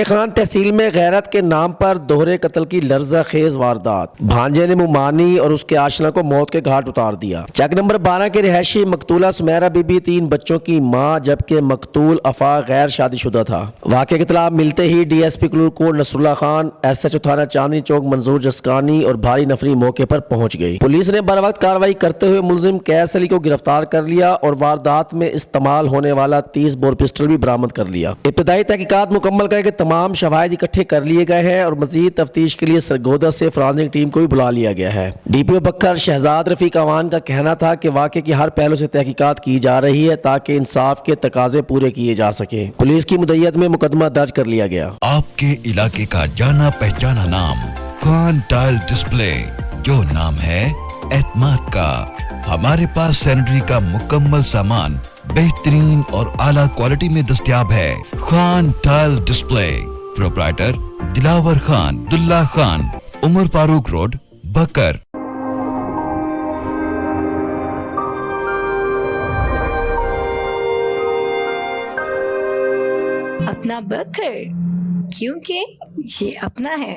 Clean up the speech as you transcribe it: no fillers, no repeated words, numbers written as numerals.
खान तहसील में गैरत के नाम पर दोहरे कत्ल की लर्जा खेज वारदात। भांजे ने मुमानी और उसके आशना को मौत के घाट उतार दिया। चक नंबर 12 के रिहायशी मकतूला सुमेरा बीबी 3 बच्चों की मां जबकि मकतूल अफा गैर शादीशुदा था। वाक़े की इत्तला मिलते ही DSP कोट नसरुल्लाह खान, SHO थाना चांदनी चौक मंजूर जसकानी और भारी नफरी मौके पर पहुंच गई। पुलिस ने बर वक्त कार्रवाई करते हुए मुलजिम कैस अली को गिरफ्तार कर लिया और वारदात में इस्तेमाल होने वाला 30 बोर पिस्टल भी बरामद कर लिया। इब्तदाई तहकीकात मुकम्मल करके तमाम शवाहिद इकट्ठे कर लिए गए हैं और मजीद तफ्तीश के लिए सरगोदा से फॉरेंसिक टीम को भी बुला लिया गया है। DPO बकर शहजाद रफीक अवान का कहना था कि वाक़े की हर पहलू से तहकीकात की जा रही है ताकि इंसाफ के तकाजे पूरे किए जा सके। पुलिस की मुद्दत में मुकदमा दर्ज कर लिया गया। आपके इलाके का जाना पहचाना नाम खान टाइल डिस्प्ले, जो नाम है एतमाद का। हमारे पास सैनिटरी का मुकम्मल सामान बेहतरीन और आला क्वालिटी में दस्तयाब है। Khan tile display, proprietor Dilawar Khan, Dulla Khan, Umar Farooq road, Bhakkar. अपना बकर, क्योंकि ये अपना है।